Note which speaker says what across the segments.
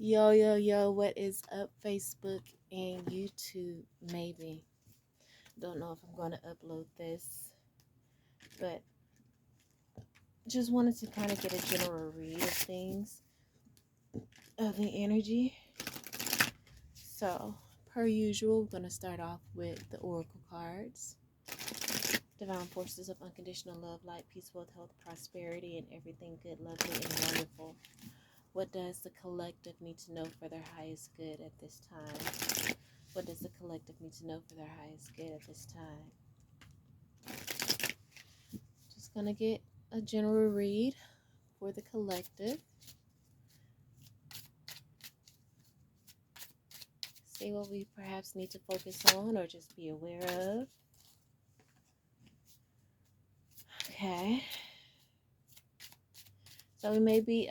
Speaker 1: Yo, yo, yo, what is up, Facebook and YouTube? Maybe. Don't know if I'm going to upload this, but just wanted to kind of get a general read of things, of the energy. So, per usual, we're going to start off with the Oracle cards. Divine forces of unconditional love, light, peace, wealth, health, prosperity, and everything good, lovely, and wonderful. What does the collective need to know for their highest good at this time? What does the collective need to know for their highest good at this time? Just going to get a general read for the collective. See what we perhaps need to focus on or just be aware of. Okay. So we may be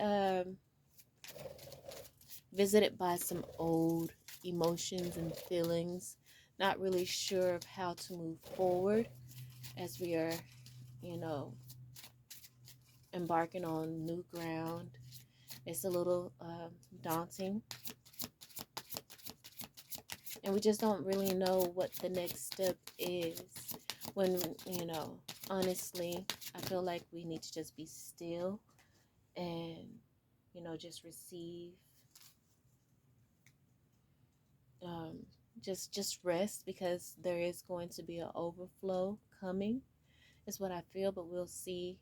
Speaker 1: visited by some old emotions and feelings, not really sure of how to move forward as we are, embarking on new ground. It's a little daunting, and we just don't really know what the next step is. When, honestly, I feel like we need to just be still and, just receive, just rest, because there is going to be an overflow coming, is what I feel, but we'll see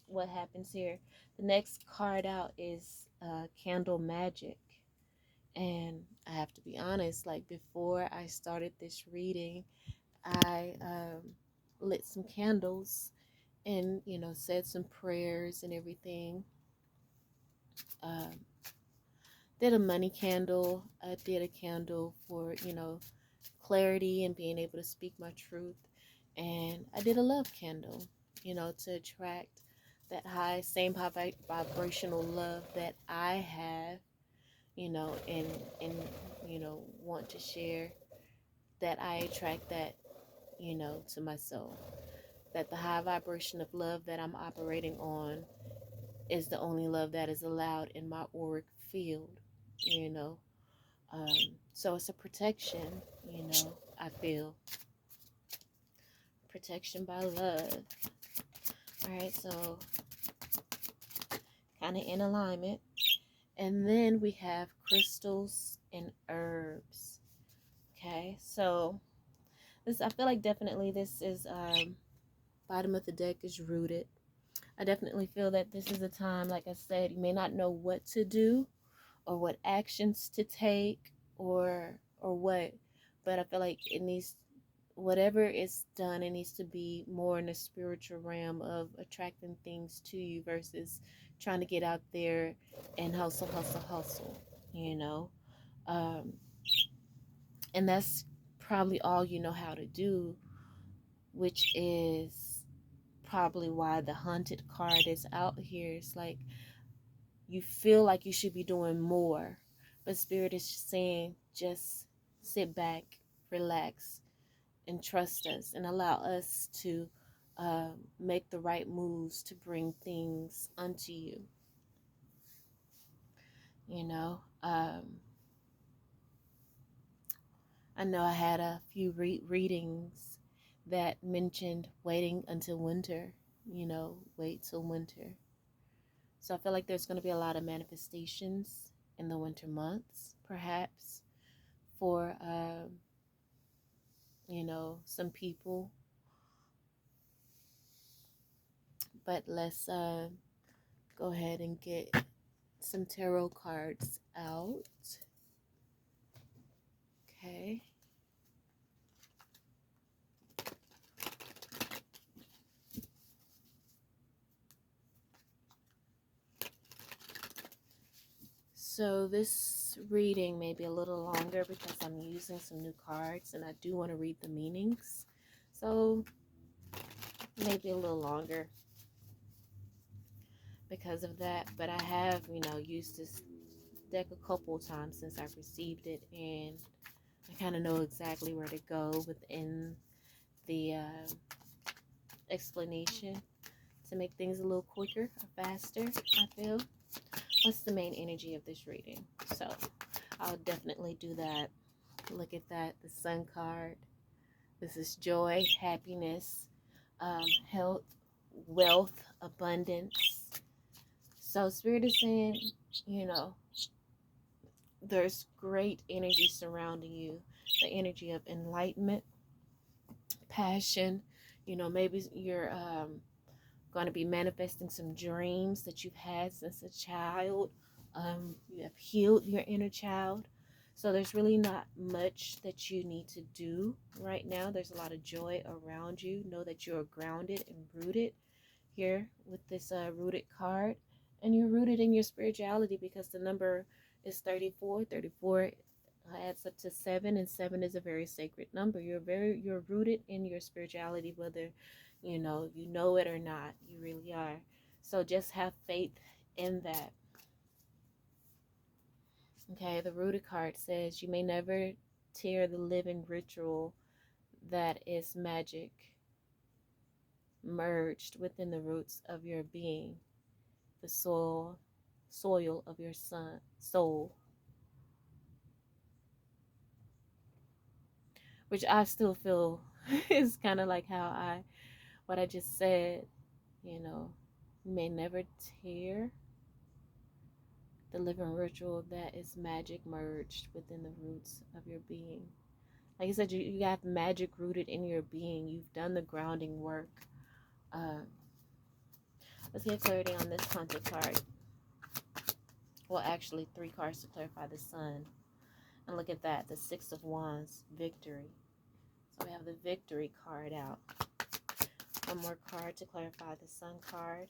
Speaker 1: what happens here. The next card out is Candle Magic. And I have to be honest, like before I started this reading, I lit some candles and, said some prayers and everything. Um, did a money candle. I did a candle for, clarity and being able to speak my truth. And I did a love candle, to attract that same high vibrational love that I have, and want to share, that I attract that, to my soul. That the high vibration of love that I'm operating on is the only love that is allowed in my auric field, you know. Um, so it's a protection, I feel. Protection by love. All right, so kind of in alignment. And then we have crystals and herbs. Okay, so this, I feel like definitely this is bottom of the deck is rooted. I definitely feel that this is a time, like I said, you may not know what to do or what actions to take or what, but I feel like it needs, whatever is done, it needs to be more in the spiritual realm of attracting things to you versus trying to get out there and hustle, hustle, hustle, you know. Um, and that's probably all you know how to do, which is probably why the hunted card is out here. It's like you feel like you should be doing more, but Spirit is saying just sit back, relax, and trust us and allow us to make the right moves to bring things unto you. You know, I know I had a few readings that mentioned waiting until winter, wait till winter. So I feel like there's going to be a lot of manifestations in the winter months, perhaps, for, some people. But let's go ahead and get some tarot cards out. Okay. So this reading may be a little longer because I'm using some new cards and I do want to read the meanings. So maybe a little longer because of that. But I have, used this deck a couple times since I've received it, and I kind of know exactly where to go within the explanation to make things a little quicker or faster, I feel. What's the main energy of this reading? So I'll definitely do that. Look at that, the Sun card. This is joy, happiness, health, wealth, abundance. So Spirit is saying, you know, there's great energy surrounding you. The energy of enlightenment, passion. You know, maybe you're going to be manifesting some dreams that you've had since a child. You have healed your inner child. So there's really not much that you need to do right now. There's a lot of joy around you. Know that you're grounded and rooted here with this rooted card. And you're rooted in your spirituality because the number is 34. 34 adds up to 7, and 7 is a very sacred number. You're rooted in your spirituality, whether you know it or not. You really are. So just have faith in that. Okay, the rooted card says you may never tear the living ritual that is magic merged within the roots of your being, the soil of your soul, which I still feel is kind of like what I just said. You may never tear the living ritual that is magic merged within the roots of your being. Like I said, you have magic rooted in your being. You've done the grounding work. Let's get clarity on this haunted card. Well, actually, 3 cards to clarify the Sun. And look at that, the 6 of Wands, victory. So we have the victory card out. One more card to clarify the Sun card.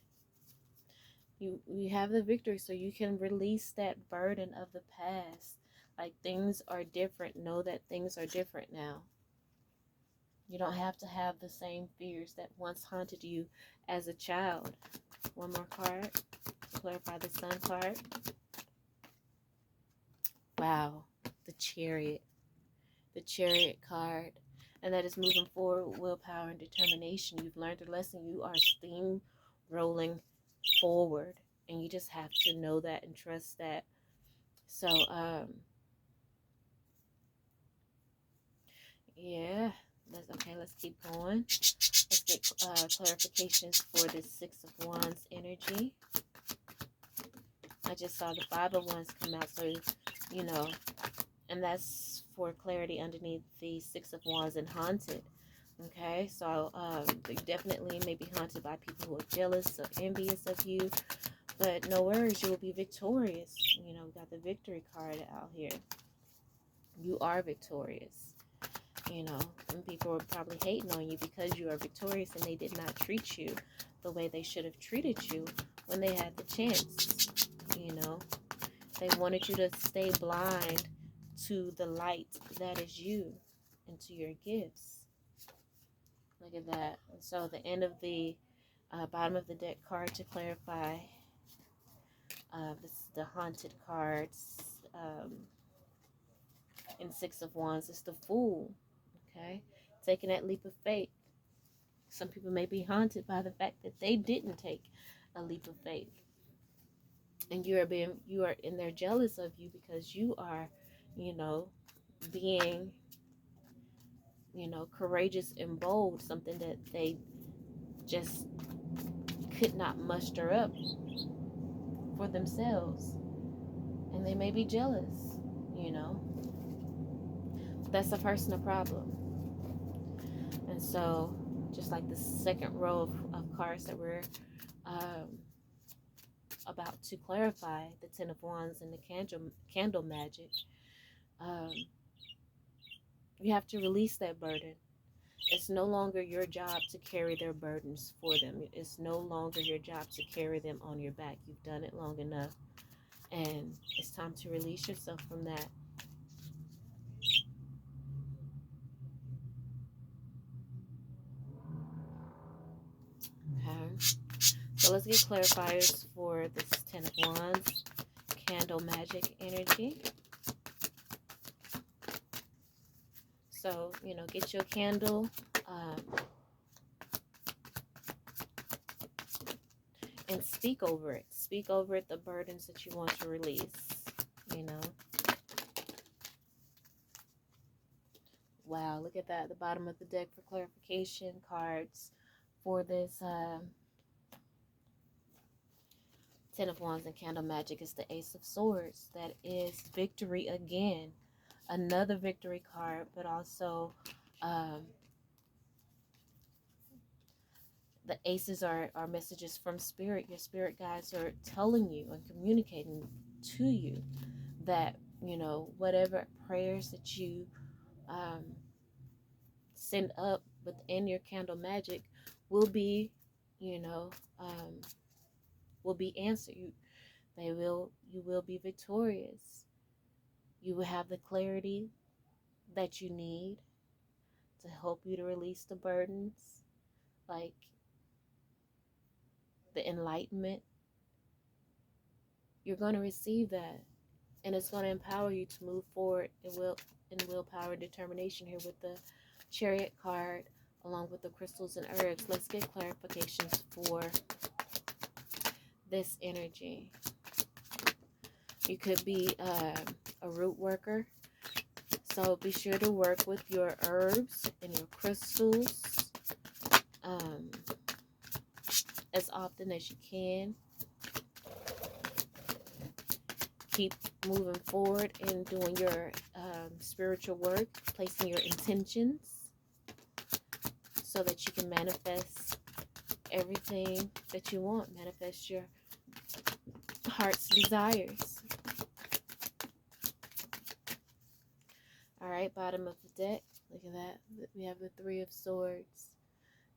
Speaker 1: You have the victory, so you can release that burden of the past. Like, things are different. Know that things are different now. You don't have to have the same fears that once haunted you as a child. One more card to clarify the Sun card. Wow, the Chariot. The Chariot card. And that is moving forward, willpower and determination. You've learned a lesson. You are steam rolling forward. And you just have to know that and trust that. So, yeah. Let's keep going. Let's get clarifications for the 6 of Wands energy. I just saw the 5 of Wands come out, so, and that's for clarity underneath the 6 of Wands and haunted. Okay, so you definitely may be haunted by people who are jealous or envious of you, but no worries, you will be victorious. We got the victory card out here. You are victorious. And people are probably hating on you because you are victorious and they did not treat you the way they should have treated you when they had the chance. They wanted you to stay blind to the light that is you and to your gifts. Look at that. And so the end of the bottom of the deck card to clarify, this is the haunted cards, in 6 of Wands. It's the Fool. Okay, taking that leap of faith. Some people may be haunted by the fact that they didn't take a leap of faith, and they're jealous of you because you are, being, courageous and bold, something that they just could not muster up for themselves, and they may be jealous. That's a personal problem. And so, just like the second row of cards that we're about to clarify, the 10 of Wands and the candle magic, you have to release that burden. It's no longer your job to carry their burdens for them. It's no longer your job to carry them on your back. You've done it long enough, and it's time to release yourself from that. Okay. So let's get clarifiers for this 10 of Wands, candle magic energy. So, get your candle and speak over it. Speak over it the burdens that you want to release, you know. Wow, look at that. The bottom of the deck for clarification cards for this Ten of Wands and Candle Magic is the Ace of Swords. That is victory again. Another victory card, but also the aces are messages from spirit. Your spirit guides are telling you and communicating to you that, you know, whatever prayers that you send up within your candle magic will be, you know, will be answered. You will be victorious. You will have the clarity that you need to help you to release the burdens, like the enlightenment. You're going to receive that, and it's going to empower you to move forward in willpower and determination here with the Chariot card along with the crystals and herbs. Let's get clarifications for this energy. You could be a root worker, so be sure to work with your herbs and your crystals as often as you can. Keep moving forward and doing your spiritual work, placing your intentions so that you can manifest everything that you want, manifest your heart's desires. All right, bottom of the deck, look at that. We have the Three of Swords.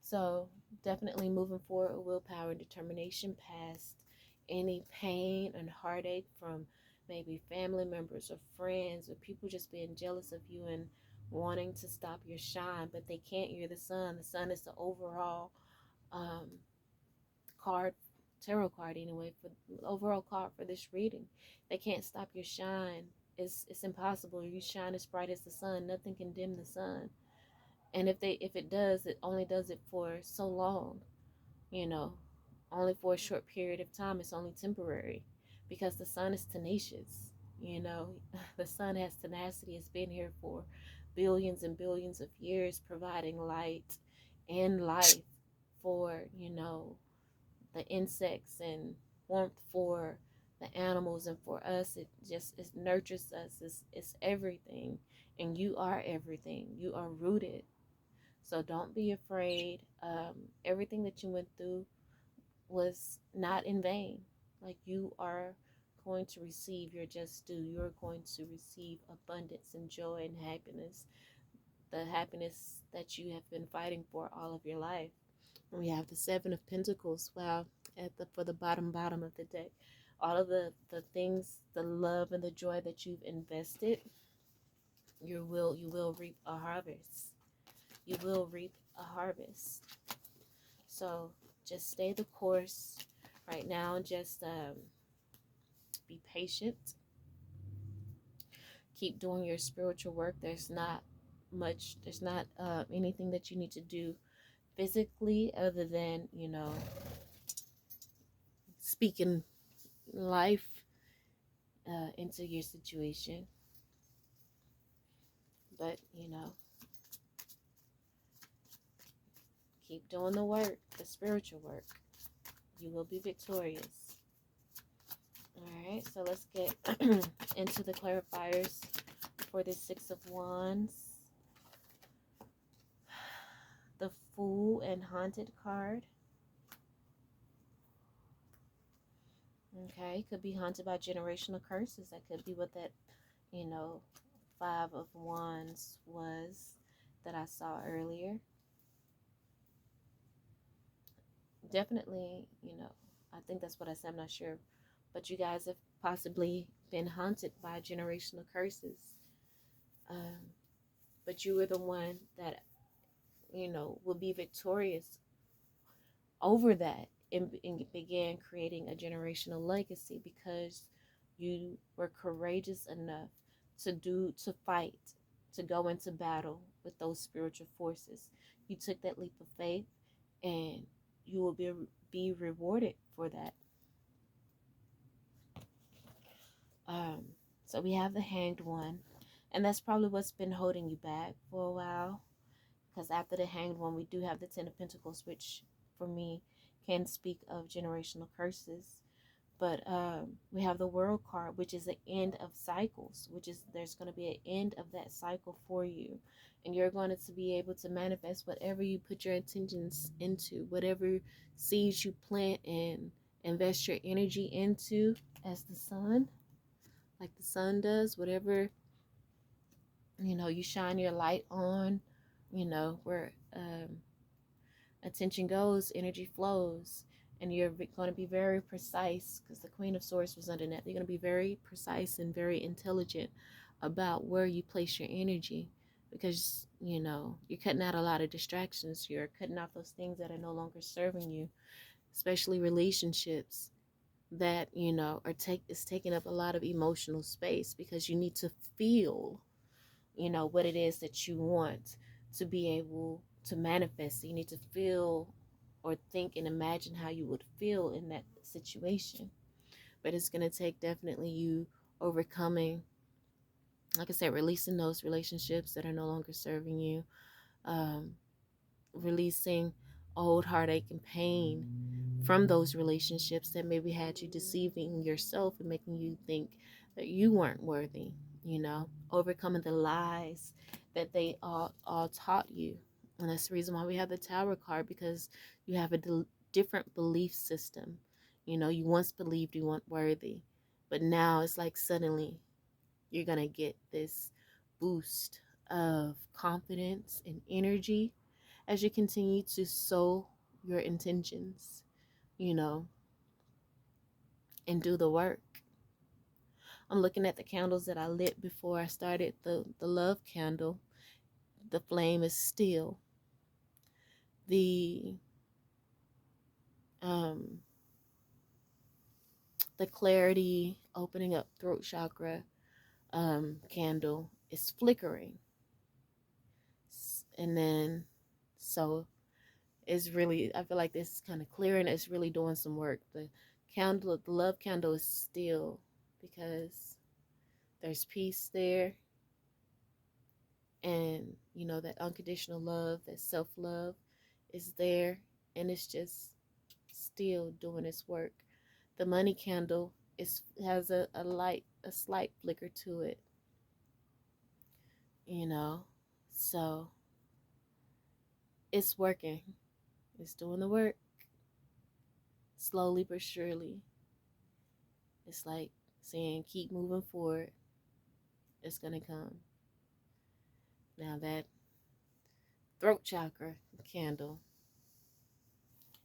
Speaker 1: So definitely moving forward with willpower and determination past any pain and heartache from maybe family members or friends or people just being jealous of you and wanting to stop your shine, but they can't. You're the sun. The sun is the overall card, tarot card anyway, for the overall card for this reading. They can't stop your shine. It's impossible. You shine as bright as the sun. Nothing can dim the sun. And if it does, it only does it for so long, you know, only for a short period of time. It's only temporary because the sun is tenacious, you know. The sun has tenacity. It's been here for billions and billions of years, providing light and life for, you know, the insects and warmth for the animals and for us. It nurtures us. It's everything, and you are everything. You are rooted, so don't be afraid. Everything that you went through was not in vain. Like, you are going to receive your just due. You're going to receive abundance and joy and happiness, the happiness that you have been fighting for all of your life. We have the Seven of Pentacles. Wow, for the bottom of the deck, all of the things, the love and the joy that you've invested, you will reap a harvest. You will reap a harvest. So just stay the course right now. Just be patient. Keep doing your spiritual work. There's not anything that you need to do physically other than, you know, speaking life into your situation. But, you know, keep doing the work, the spiritual work. You will be victorious. Alright, so let's get into the clarifiers for this Six of Wands. The Fool and Haunted card. Okay, could be haunted by generational curses. That could be what that, you know, Five of Wands was that I saw earlier. Definitely, you know, I think that's what I said. I'm not sure. But you guys have possibly been haunted by generational curses. But you were the one that, you know, will be victorious over that and began creating a generational legacy because you were courageous enough to fight, to go into battle with those spiritual forces. You took that leap of faith, and you will be rewarded for that. Um, so we have the Hanged One, and that's probably what's been holding you back for a while. Because after the Hanged One, we do have the Ten of Pentacles, which for me can speak of generational curses. But we have the World card, which is the end of cycles, which is there's going to be an end of that cycle for you. And you're going to be able to manifest whatever you put your intentions into, whatever seeds you plant and invest your energy into, as the sun, like the sun does, whatever, you shine your light on, where attention goes, energy flows. And you're going to be very precise, because the Queen of Swords was under that. You're going to be very precise and very intelligent about where you place your energy, because you're cutting out a lot of distractions. You're cutting out those things that are no longer serving you, especially relationships that is taking up a lot of emotional space, because you need to feel what it is that you want to be able to manifest. You need to feel or think and imagine how you would feel in that situation. But it's going to take definitely you overcoming, like I said, releasing those relationships that are no longer serving you, um, releasing old heartache and pain from those relationships that maybe had you deceiving yourself and making you think that you weren't worthy, overcoming the lies that they all taught you. And that's the reason why we have the Tower card, because you have a different belief system. You once believed you weren't worthy, but now it's like suddenly you're going to get this boost of confidence and energy as you continue to sow your intentions, you know, and do the work. I'm looking at the candles that I lit before I started the love candle. The flame is still. The the clarity, opening up throat chakra candle is flickering. And then, so it's really, I feel like this is kind of clearing. It's really doing some work. The candle, the love candle is still, because there's peace there. And, that unconditional love, that self-love is there. And it's just still doing its work. The money candle has a slight flicker to it. So it's working. It's doing the work. Slowly but surely. It's like saying, keep moving forward. It's going to come. Now that throat chakra candle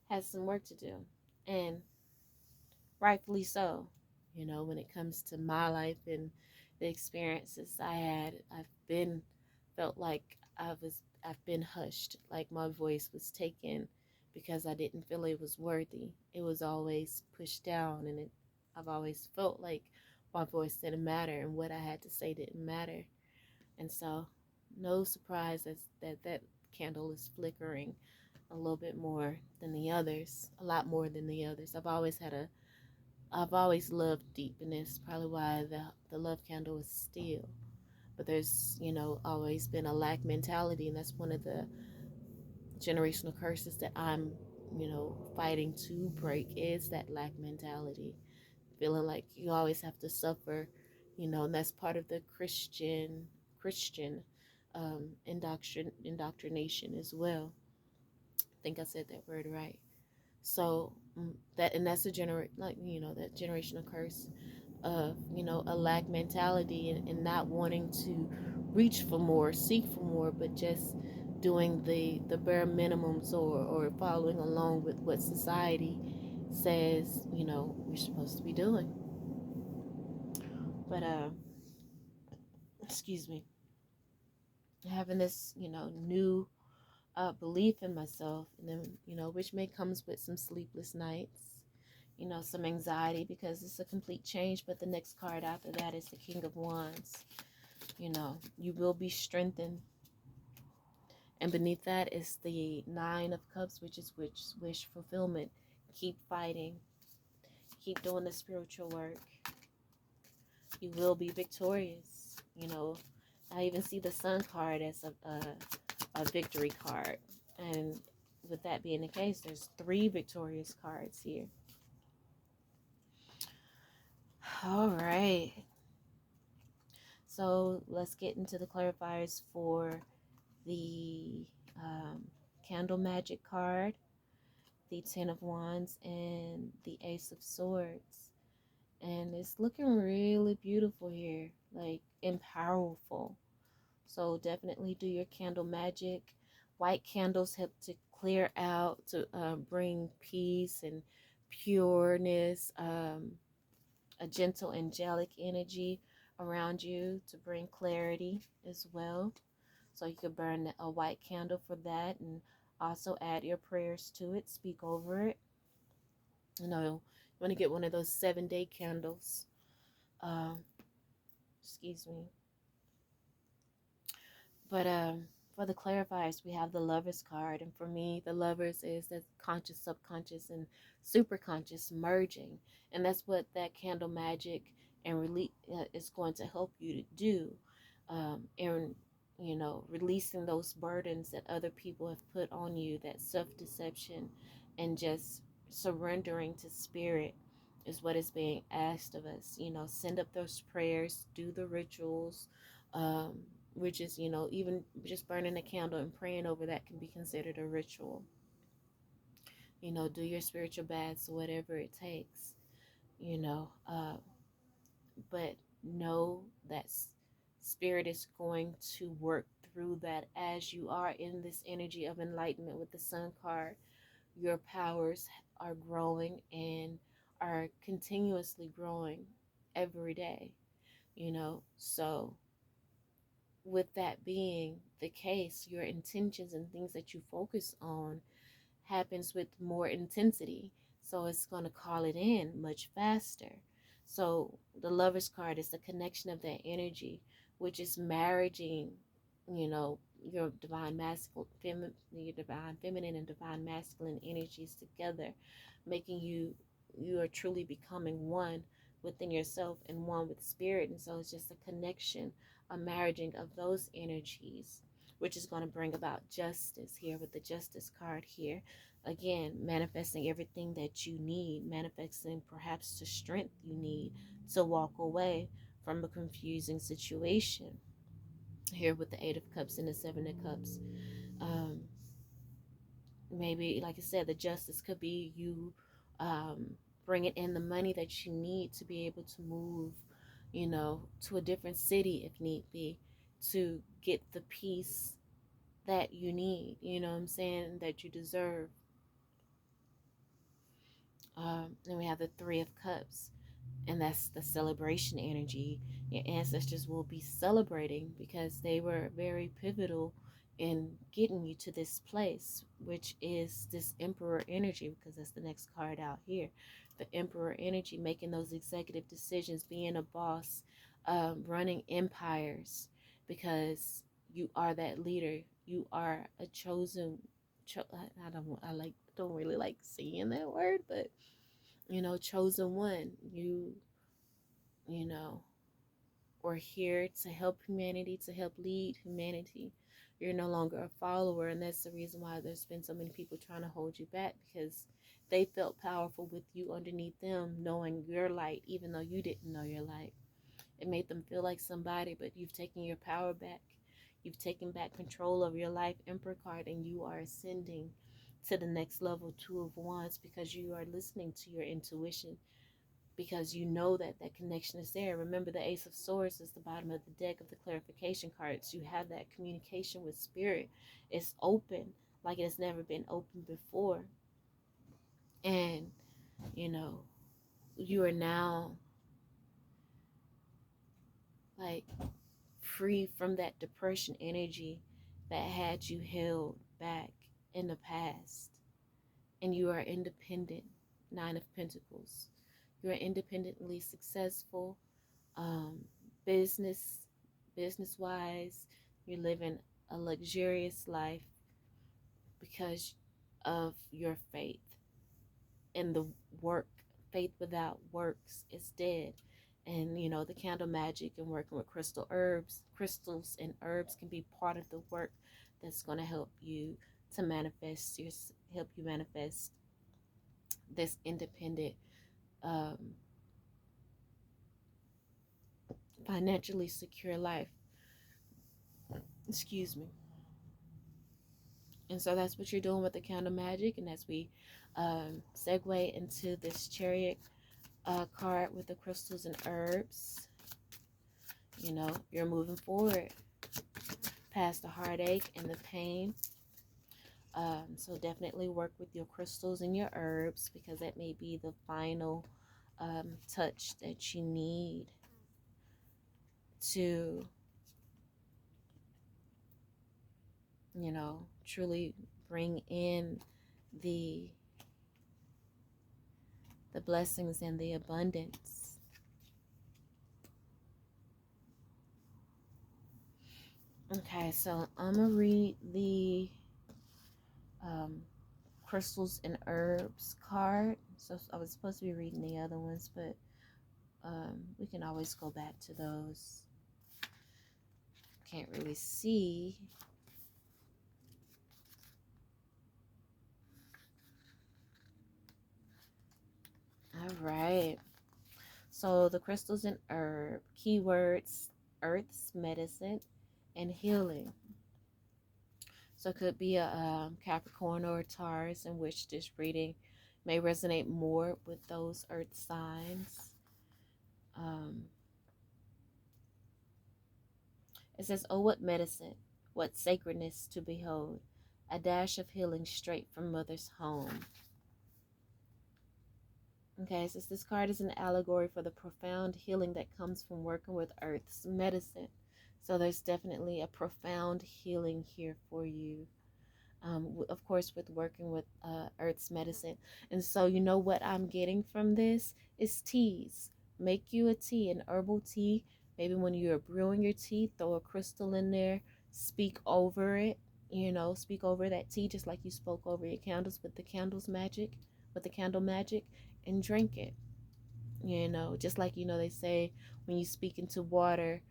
Speaker 1: has some work to do. And rightfully so. When it comes to my life and the experiences I had, felt like I've been hushed, like my voice was taken because I didn't feel it was worthy. It was always pushed down, and I've always felt like my voice didn't matter and what I had to say didn't matter. And so, no surprise that candle is flickering a little bit more than the others, a lot more than the others. I've always loved deep, and it's probably why the love candle is still. But there's, always been a lack mentality, and that's one of the generational curses that I'm, fighting to break, is that lack mentality. Feeling like you always have to suffer, and that's part of the Christian indoctrination as well. I think I said that word right. So that's a that generational curse of a lack mentality, and not wanting to reach for more, seek for more, but just doing the bare minimums, or following along with what society says we're supposed to be doing. But excuse me, having this new belief in myself, and then which may comes with some sleepless nights, some anxiety, because it's a complete change. But the next card after that is the King of Wands. You will be strengthened. And beneath that is the Nine of Cups, which is wish fulfillment. Keep fighting. Keep doing the spiritual work. You will be victorious. You know, I even see the Sun card as a victory card. And with that being the case, there's 3 victorious cards here. All right. So let's get into the clarifiers for the Candle Magic card, the 10 of Wands, and the Ace of Swords. And it's looking really beautiful here, like, and powerful. So definitely do your candle magic. White candles help to clear out, to bring peace and pureness, a gentle angelic energy around you to bring clarity as well. So you could burn a white candle for that, and also add your prayers to it. Speak over it. You know, you want to get one of those 7-day candles. Excuse me. But for the clarifiers, we have the Lovers card. And for me, the Lovers is the conscious, subconscious, and super conscious merging. And that's what that candle magic and release is going to help you to do. And, you know, releasing those burdens that other people have put on you, that self-deception, and just surrendering to spirit is what is being asked of us. You know, send up those prayers, do the rituals, which is, you know, even just burning a candle and praying over that can be considered a ritual. You know, do your spiritual baths, whatever it takes, you know, but know that spirit is going to work through that as you are in this energy of enlightenment with the Sun card. Your powers are growing and are continuously growing every day, you know. So with that being the case, your intentions and things that you focus on happens with more intensity. So it's going to call it in much faster. So the Lover's card is the connection of that energy, which is marrying, you know, your divine masculine, your divine feminine and divine masculine energies together, making you are truly becoming one within yourself and one with spirit. And so it's just a connection, a marrying of those energies, which is going to bring about justice here with the Justice card here. Again, manifesting everything that you need, manifesting perhaps the strength you need to walk away from a confusing situation. Here with the 8 of Cups and the 7 of Cups. Um, Maybe, like I said, the justice could be you bringing in the money that you need to be able to move, you know, to a different city if need be, to get the peace that you need, you know what I'm saying, that you deserve. Then we have the 3 of Cups, and that's the celebration energy. Your ancestors will be celebrating because they were very pivotal in getting you to this place, which is this Emperor energy, because that's the next card out here. The Emperor energy, making those executive decisions, being a boss, running empires, because you are that leader. You are a chosen. Don't really like saying that word, but you know, chosen one. You know, we're here to help humanity, to help lead humanity. You're no longer a follower, and that's the reason why there's been so many people trying to hold you back, because they felt powerful with you underneath them, knowing your light, even though you didn't know your light. It made them feel like somebody, but you've taken your power back. You've taken back control of your life, Emperor card, and you are ascending to the next level, 2 of Wands, because you are listening to your intuition, because you know that that connection is there. Remember, the Ace of Swords is the bottom of the deck of the clarification cards. You have that communication with spirit. It's open like it has never been open before. And, you know, you are now like free from that depression energy that had you held back in the past. And you are independent. 9 of Pentacles. You are independently successful. Um, business wise, you're living a luxurious life because of your faith and the work faith without works is dead. And you know, the candle magic and working with crystals and herbs can be part of the work that's going to help you to help you manifest this independent, um, financially secure life. Excuse me. And so that's what you're doing with the candle magic. And as we segue into this chariot card with the crystals and herbs, you know, you're moving forward past the heartache and the pain. So definitely work with your crystals and your herbs, because that may be the final touch that you need to, you know, truly bring in the blessings and the abundance. Okay, so I'm gonna read the um, crystals and herbs card. So I was supposed to be reading the other ones, but we can always go back to those. Can't really see. All right. So the crystals and herb keywords: earth's medicine and healing. So it could be a Capricorn or a Taurus, in which this reading may resonate more with those earth signs. Um, it says, "Oh, what medicine, what sacredness to behold, a dash of healing straight from mother's home." Okay, it says this card is an allegory for the profound healing that comes from working with earth's medicine. So there's definitely a profound healing here for you. Of course, with working with earth's medicine. And so, you know what I'm getting from this is teas. Make you a tea, an herbal tea. Maybe when you're brewing your tea, throw a crystal in there, speak over it, you know, speak over that tea just like you spoke over your candles with the candle magic, and drink it. You know, just like, you know, they say when you speak into water,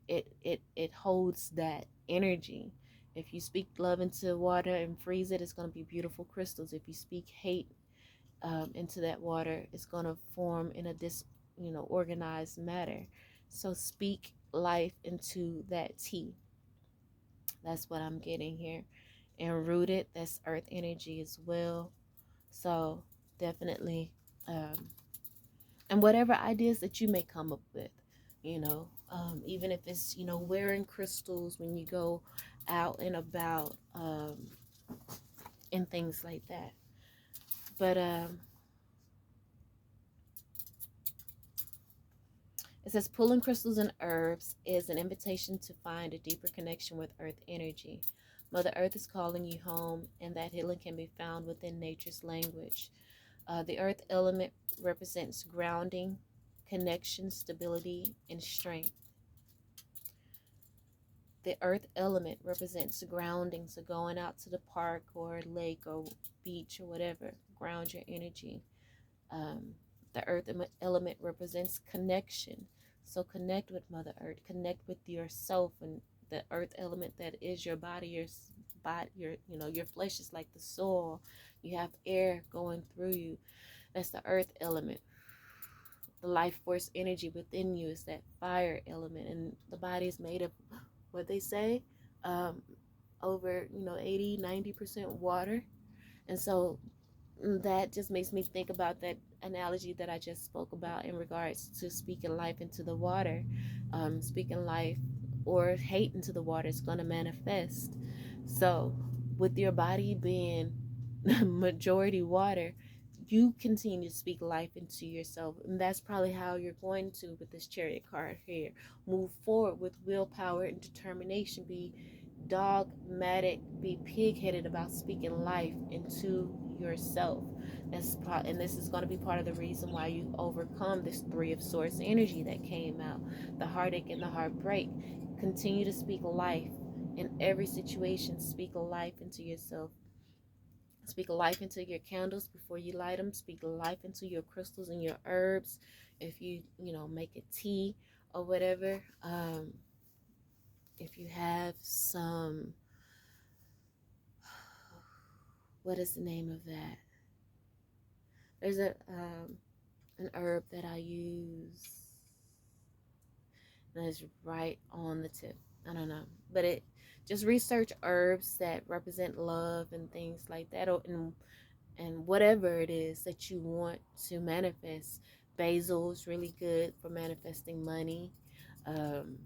Speaker 1: it holds that energy. If you speak love into water and freeze it, it's going to be beautiful crystals. If you speak hate into that water, it's going to form in a organized matter. So speak life into that tea. That's what I'm getting here. And rooted, that's earth energy as well. So definitely, and whatever ideas that you may come up with, you know, even if it's, you know, wearing crystals when you go out and about, and things like that. But it says pulling crystals and herbs is an invitation to find a deeper connection with earth energy. Mother Earth is calling you home, and that healing can be found within nature's language. The earth element represents grounding, connection, stability, and strength. The earth element represents grounding, so going out to the park or lake or beach or whatever, ground your energy. The earth element represents connection, so connect with Mother Earth, connect with yourself, and the earth element that is your body, your flesh is like the soil. You have air going through you. That's the earth element. The life force energy within you is that fire element, and the body is made of, what they say, um, over 80-90% water. And so that just makes me think about that analogy that I just spoke about in regards to speaking life into the water. Speaking life or hate into the water is going to manifest. So with your body being majority water, you continue to speak life into yourself, and that's probably how you're going to, with this chariot card here, move forward with willpower and determination. Be dogmatic, be pig-headed about speaking life into yourself. And this is going to be part of the reason why you overcome this Three of Swords energy that came out, the heartache and the heartbreak. Continue to speak life in every situation. Speak life into yourself. Speak life into your candles before you light them. Speak life into your crystals and your herbs. If you make a tea or whatever. If you have some, what is the name of that? There's an herb that I use that is right on the tip. I don't know, but it just research herbs that represent love and things like that, and whatever it is that you want to manifest. Basil is really good for manifesting money. Um,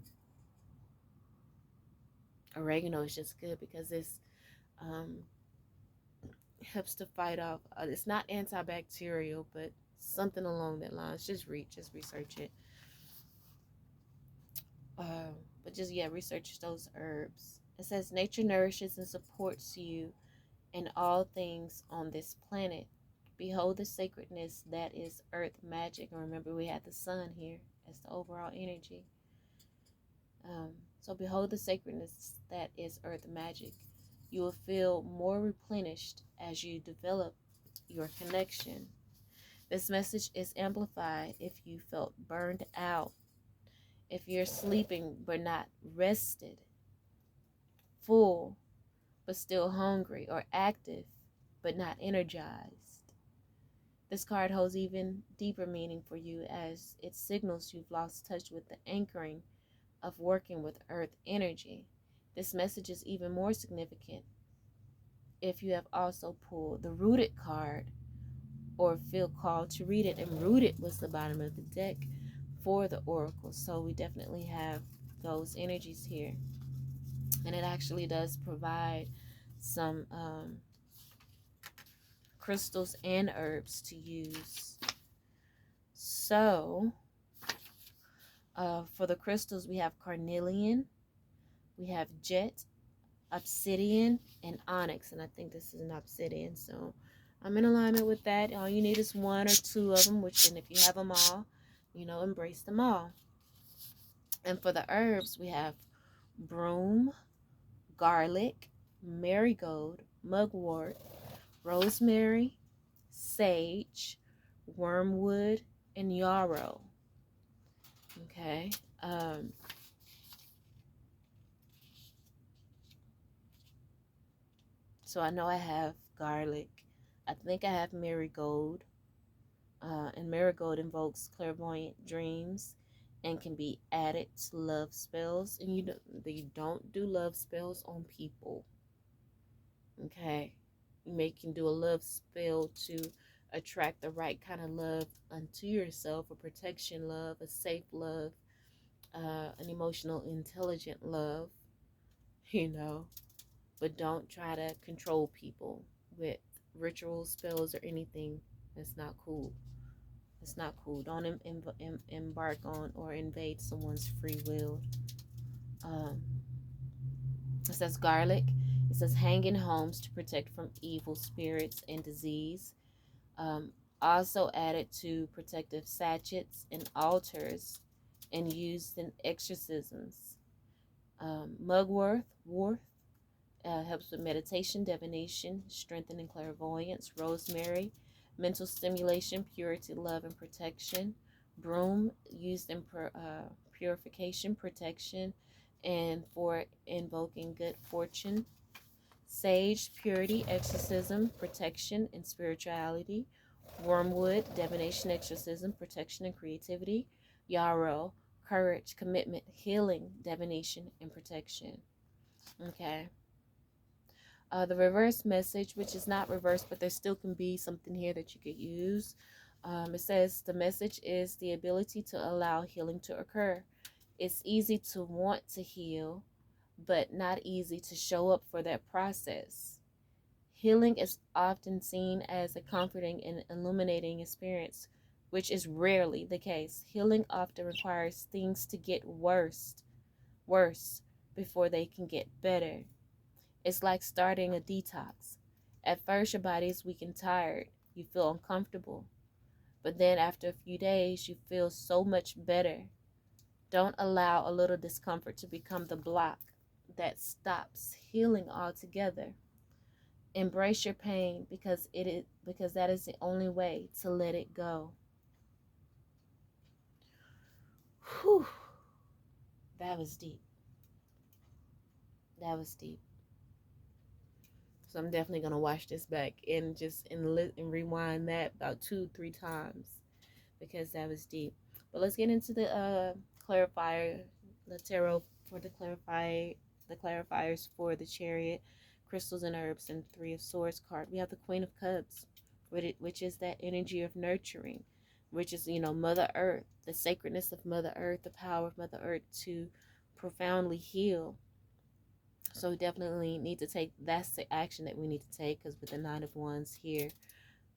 Speaker 1: Oregano is just good because it's um, helps to fight off. It's not antibacterial, but something along that line. Just research it. Uh, but just research those herbs. It says nature nourishes and supports you in all things on this planet. Behold the sacredness that is earth magic. And remember, we had the sun here as the overall energy. So behold the sacredness that is earth magic. You will feel more replenished as you develop your connection. This message is amplified if you felt burned out, if you're sleeping but not rested, full but still hungry, or active but not energized. This card holds even deeper meaning for you as it signals you've lost touch with the anchoring of working with earth energy. This message is even more significant if you have also pulled the rooted card or feel called to read it. And rooted was the bottom of the deck for the oracle. So we definitely have those energies here. And it actually does provide some crystals and herbs to use. So for the crystals, we have carnelian, we have jet, obsidian, and onyx. And I think this is an obsidian. So I'm in alignment with that. All you need is one or two of them, which, and if you have them all, embrace them all. And for the herbs, we have broom, garlic, marigold, mugwort, rosemary, sage, wormwood, and yarrow. Okay. So I know I have garlic. I think I have marigold. And marigold invokes clairvoyant dreams and can be added to love spells. And you don't do love spells on people. Okay. You can do a love spell to attract the right kind of love unto yourself, a protection love, a safe love, an emotional, intelligent love, but don't try to control people with ritual spells or anything. That's not cool. It's not cool. Don't embark on or invade someone's free will. Um, it says garlic. It says hang in homes to protect from evil spirits and disease. Also added to protective sachets and altars and used in exorcisms. Mugwort helps with meditation, divination, strengthening clairvoyance. Rosemary, mental stimulation, purity, love, and protection. Broom, used in purification, protection, and for invoking good fortune. Sage, purity, exorcism, protection, and spirituality. Wormwood, divination, exorcism, protection, and creativity. Yarrow, courage, commitment, healing, divination, and protection. Okay. The reverse message, which is not reversed, but there still can be something here that you could use. It says the message is the ability to allow healing to occur. It's easy to want to heal, but not easy to show up for that process. Healing is often seen as a comforting and illuminating experience, which is rarely the case. Healing often requires things to get worse before they can get better. It's like starting a detox. At first, your body is weak and tired. You feel uncomfortable. But then after a few days, you feel so much better. Don't allow a little discomfort to become the block that stops healing altogether. Embrace your pain because that is the only way to let it go. Whew. That was deep. That was deep. So I'm definitely gonna watch this back and and rewind that about 2-3 times because that was deep. But let's get into the clarifier, the tarot for the clarifiers for the Chariot, crystals and herbs, and Three of Swords card. We have the Queen of Cups, which is that energy of nurturing, which is, Mother Earth, the sacredness of Mother Earth, the power of Mother Earth to profoundly heal. So we definitely need to take, that's the action that we need to take, because with the Nine of Wands here,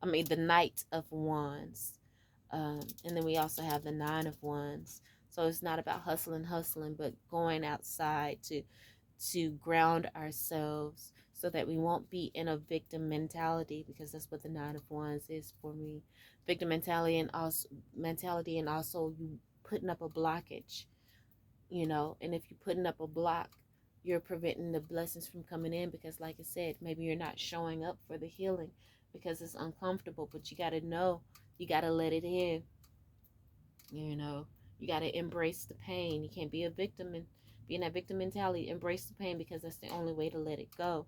Speaker 1: the Knight of Wands, and then we also have the Nine of Wands. So it's not about hustling, but going outside to ground ourselves so that we won't be in a victim mentality, because that's what the Nine of Wands is for me. Victim mentality, and also you putting up a blockage, and if you're putting up a block, you're preventing the blessings from coming in, because like I said, maybe you're not showing up for the healing because it's uncomfortable, but you got to know, you got to let it in. You got to embrace the pain. You can't be a victim and be in that victim mentality. Embrace the pain, because that's the only way to let it go.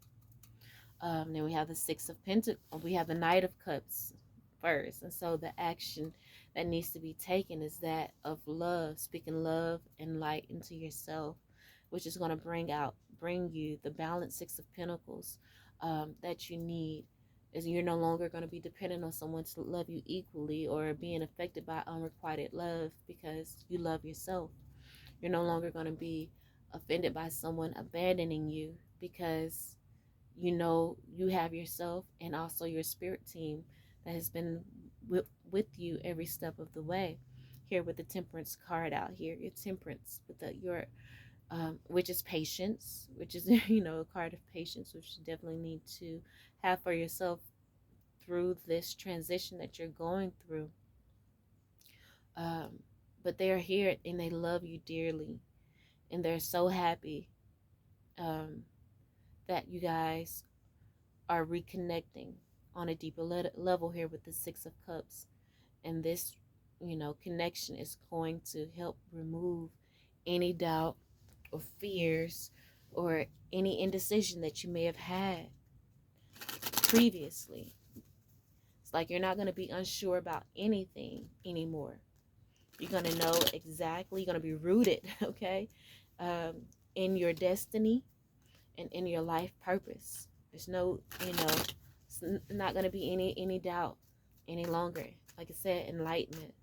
Speaker 1: Then we have the Six of Pentacles. We have the Knight of Cups first. And so the action that needs to be taken is that of love, speaking love and light into yourself, which is going to bring you the balanced Six of Pentacles that you need. Is you're no longer going to be dependent on someone to love you equally, or being affected by unrequited love, because you love yourself. You're no longer going to be offended by someone abandoning you, because you have yourself and also your spirit team that has been with you every step of the way. Here with the Temperance card out here, your Temperance with your which is patience, which is a card of patience, which you definitely need to have for yourself through this transition that you're going through. But they're here and they love you dearly, and they're so happy that you guys are reconnecting on a deeper level here with the Six of Cups. And this, connection is going to help remove any doubt or fears or any indecision that you may have had previously. It's like you're not going to be unsure about anything anymore. You're going to know exactly, you're going to be rooted, okay, in your destiny and in your life purpose. There's no, it's not going to be any doubt any longer. Like I said, enlightenment.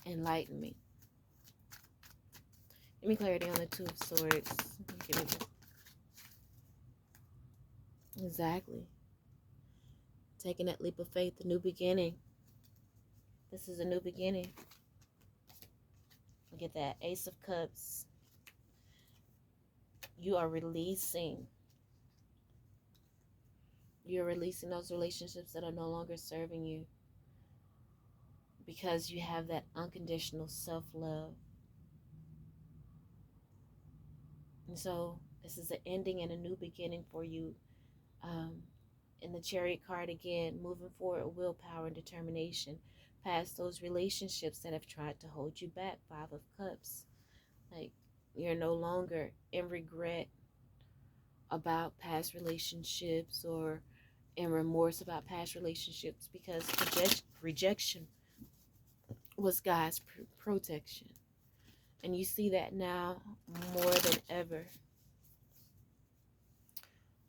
Speaker 1: Enlighten me. Give me clarity on the Two of Swords. Exactly. Taking that leap of faith, a new beginning. This is a new beginning. Get that Ace of Cups. You are releasing. You're releasing those relationships that are no longer serving you, because you have that unconditional self-love. And so this is an ending and a new beginning for you. In the Chariot card again, moving forward, willpower and determination past those relationships that have tried to hold you back. Five of Cups. Like, you're no longer in regret about past relationships or in remorse about past relationships, because rejection was God's protection. And you see that now more than ever.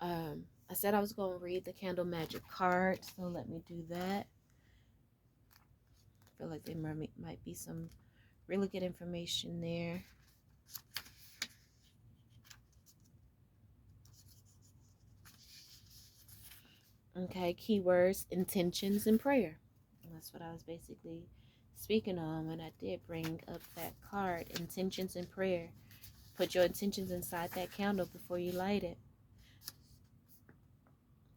Speaker 1: I said I was going to read the Candle Magic card, so let me do that. I feel like there might be some really good information there. Okay, keywords, intentions, and prayer. And that's what I was basically speaking on when I did bring up that card, intentions and prayer. Put your intentions inside that candle before you light it.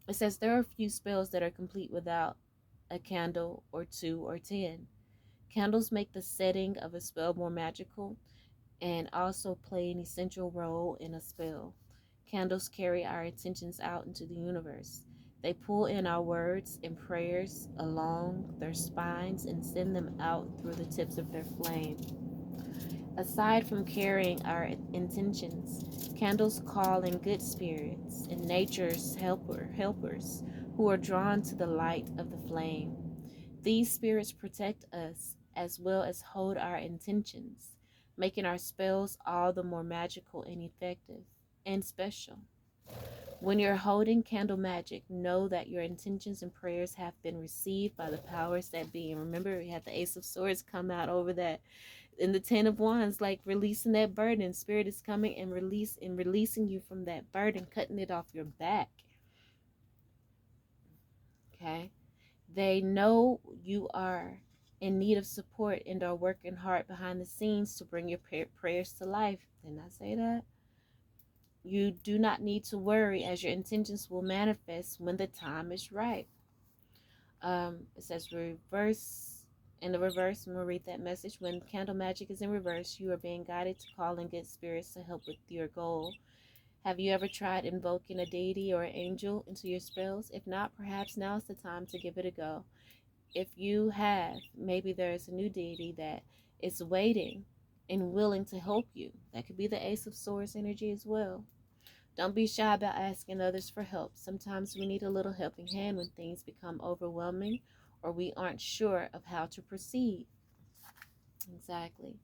Speaker 1: It says there are few spells that are complete without a candle or 2 or 10. Candles make the setting of a spell more magical and also play an essential role in a spell. Candles carry our intentions out into the universe. They pull in our words and prayers along their spines and send them out through the tips of their flame. Aside from carrying our intentions, candles call in good spirits and nature's helpers who are drawn to the light of the flame. These spirits protect us as well as hold our intentions, making our spells all the more magical and effective and special. When you're holding candle magic, know that your intentions and prayers have been received by the powers that be. And remember, we had the Ace of Swords come out over that in the 10 of Wands, like releasing that burden. Spirit is coming and releasing you from that burden, cutting it off your back. Okay? They know you are in need of support and are working hard behind the scenes to bring your prayers to life. Didn't I say that? You do not need to worry, as your intentions will manifest when the time is right. It says reverse. In the reverse, I'm going to read that message. When candle magic is in reverse, you are being guided to call in good spirits to help with your goal. Have you ever tried invoking a deity or an angel into your spells? If not, perhaps now is the time to give it a go. If you have, maybe there is a new deity that is waiting and willing to help you. That could be the Ace of Swords energy as well. Don't be shy about asking others for help. Sometimes we need a little helping hand when things become overwhelming or we aren't sure of how to proceed. Exactly.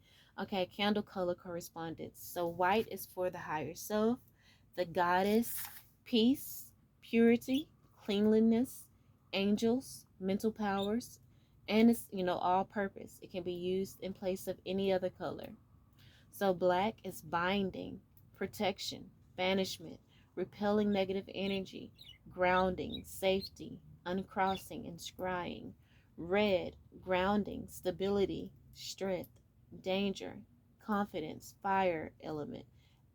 Speaker 1: Okay, candle color correspondence. So white is for the higher self, the goddess, peace, purity, cleanliness, angels, mental powers, and it's, all purpose. It can be used in place of any other color. So black is binding, protection, banishment, repelling negative energy, grounding, safety, uncrossing, and scrying. Red, grounding, stability, strength, danger, confidence, fire element,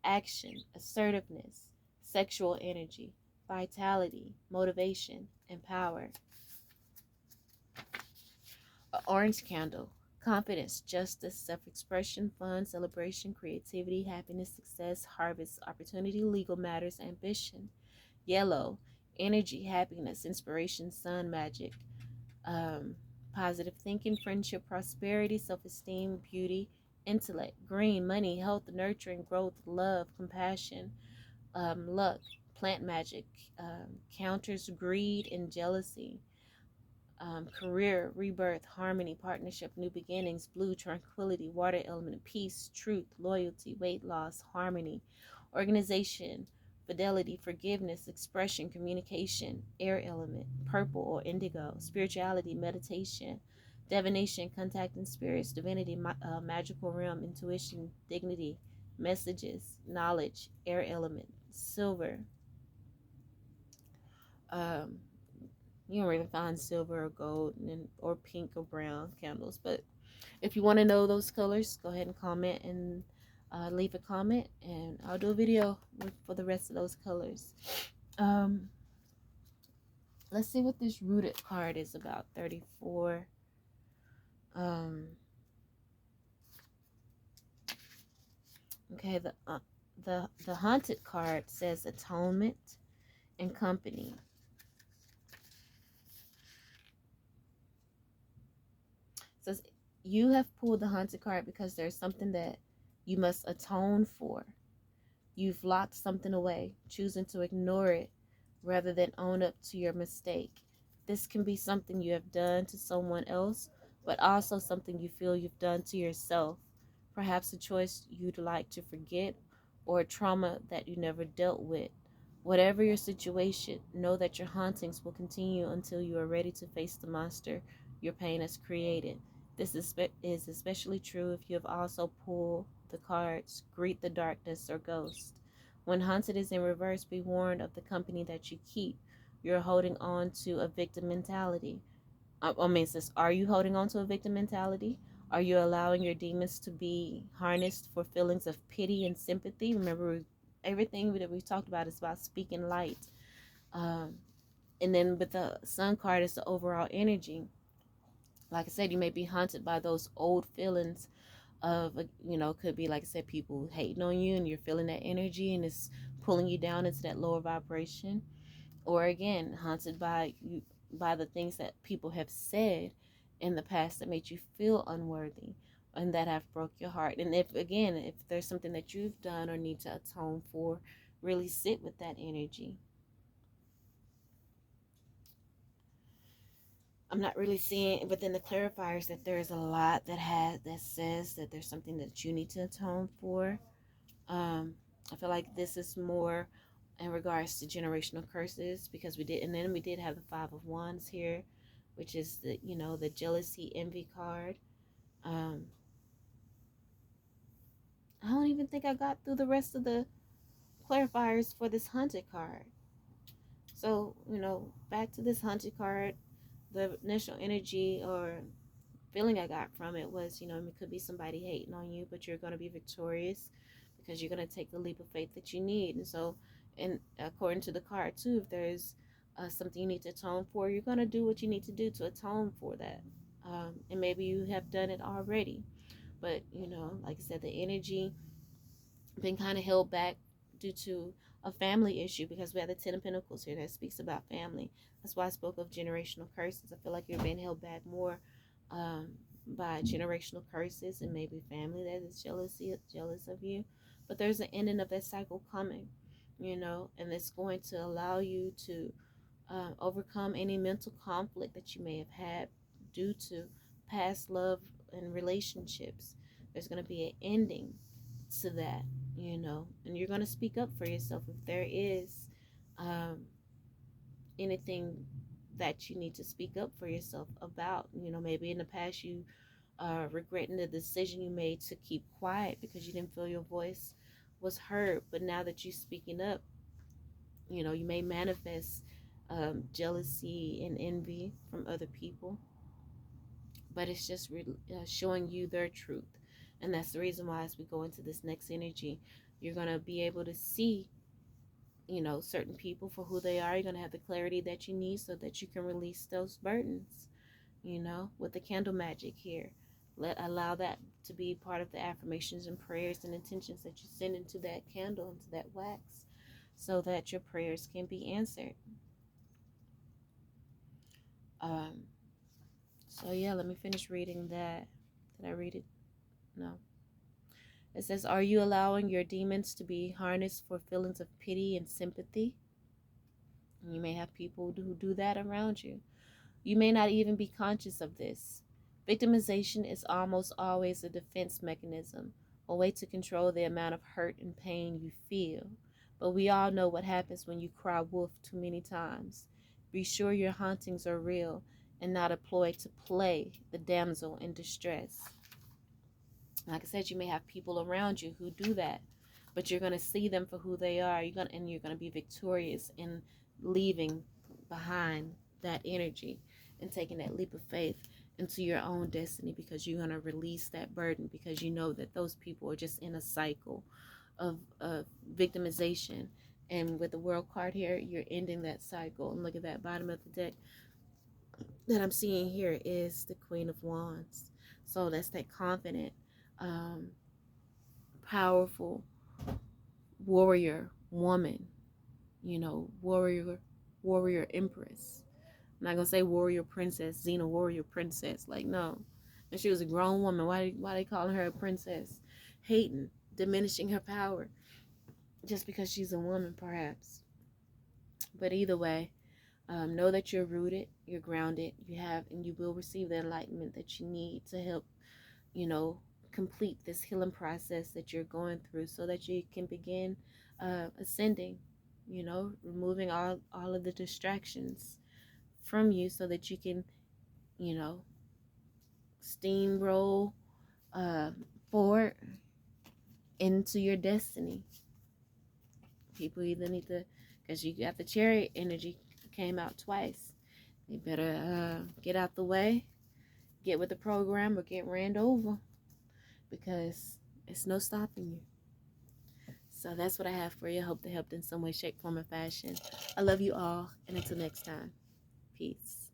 Speaker 1: action, assertiveness, sexual energy, vitality, motivation, and power. Orange candle. Confidence, justice, self-expression, fun, celebration, creativity, happiness, success, harvest, opportunity, legal matters, ambition. Yellow. Energy, happiness, inspiration, sun, magic. Positive thinking, friendship, prosperity, self-esteem, beauty, intellect. Green. Money, health, nurturing, growth, love, compassion. Luck, plant magic. Counters greed and jealousy. Career, rebirth, harmony, partnership, new beginnings, blue, tranquility, water element, peace, truth, loyalty, weight loss, harmony, organization, fidelity, forgiveness, expression, communication, air element, purple or indigo, spirituality, meditation, divination, contacting spirits, divinity, magical realm, intuition, dignity, messages, knowledge, air element, silver. Um, you don't even find silver or gold or pink or brown candles. But if you want to know those colors, go ahead and comment and leave a comment, and I'll do a video for the rest of those colors. Let's see what this rooted card is about. 34. Okay, the haunted card says atonement and company. It says you have pulled the haunted card because there's something that you must atone for. You've locked something away, choosing to ignore it rather than own up to your mistake. This can be something you have done to someone else, but also something you feel you've done to yourself. Perhaps a choice you'd like to forget or a trauma that you never dealt with. Whatever your situation, know that your hauntings will continue until you are ready to face the monster your pain has created. This is especially true if you have also pulled the cards Greet the Darkness or Ghost. When haunted is in reverse, be warned of the company that you keep. You're holding on to a victim mentality. It says, are you holding on to a victim mentality? Are you allowing your demons to be harnessed for feelings of pity and sympathy? Remember, everything that we've talked about is about speaking light. And then with the Sun card, it's the overall energy. Like I said, you may be haunted by those old feelings of, could be, like I said, people hating on you, and you're feeling that energy, and it's pulling you down into that lower vibration, or again haunted by you, by the things that people have said in the past that made you feel unworthy and that have broke your heart. And if again, if there's something that you've done or need to atone for, really sit with that energy. I'm not really seeing within the clarifiers that there's a lot that says that there's something that you need to atone for. I feel like this is more in regards to generational curses, because we did, and then we did have the Five of Wands here, which is the, you know, the jealousy, envy card. Um, I don't even think I got through the rest of the clarifiers for this Haunted card. So, you know, back to this Haunted card, the initial energy or feeling I got from it was, you know, it could be somebody hating on you, but you're going to be victorious because you're going to take the leap of faith that you need. And so, and according to the card too, if there's something you need to atone for, you're going to do what you need to do to atone for that. And maybe you have done it already, but you know, like I said, the energy been kind of held back due to a family issue, because we have the Ten of Pentacles here that speaks about family. That's why I spoke of generational curses. I feel like you're being held back more um, by generational curses and maybe family that is jealous of you. But there's an ending of that cycle coming, you know, and it's going to allow you to overcome any mental conflict that you may have had due to past love and relationships. There's going to be an ending to that, you know, and you're going to speak up for yourself if there is um, anything that you need to speak up for yourself about. You know, maybe in the past you regretting the decision you made to keep quiet because you didn't feel your voice was heard, but now that you're speaking up, you know, you may manifest jealousy and envy from other people, but it's just showing you their truth. And that's the reason why, as we go into this next energy, you're going to be able to see, you know, certain people for who they are. You're going to have the clarity that you need so that you can release those burdens, you know, with the candle magic here. Allow that to be part of the affirmations and prayers and intentions that you send into that candle, into that wax, so that your prayers can be answered. Um, so yeah, let me finish reading that. Did I read it? No. It says, are you allowing your demons to be harnessed for feelings of pity and sympathy? And you may have people who do that around you. You may not even be conscious of this. Victimization is almost always a defense mechanism, a way to control the amount of hurt and pain you feel. But we all know what happens when you cry wolf too many times. Be sure your hauntings are real and not a ploy to play the damsel in distress. Like I said, you may have people around you who do that, but you're going to see them for who they are. You're going to be victorious in leaving behind that energy and taking that leap of faith into your own destiny, because you're going to release that burden, because you know that those people are just in a cycle of victimization. And with the World card here, you're ending that cycle. And look at that bottom of the deck that I'm seeing here is the Queen of Wands. So that's that confident, um, powerful warrior woman, you know, warrior empress. I'm not gonna say warrior princess, Xena warrior princess. Like, no. And she was a grown woman. Why they calling her a princess? Hating, diminishing her power just because she's a woman, perhaps. But either way, know that you're rooted, you're grounded, you have, and you will receive the enlightenment that you need to help, you know, complete this healing process that you're going through, so that you can begin ascending, you know, removing all of the distractions from you, so that you can, you know, steamroll uh, forward into your destiny. People either need to, because you got the Chariot energy came out twice. They better get out the way, get with the program, or get ran over, because it's no stopping you. So that's what I have for you. I hope they helped in some way, shape, form, or fashion. I love you all, and until next time, peace.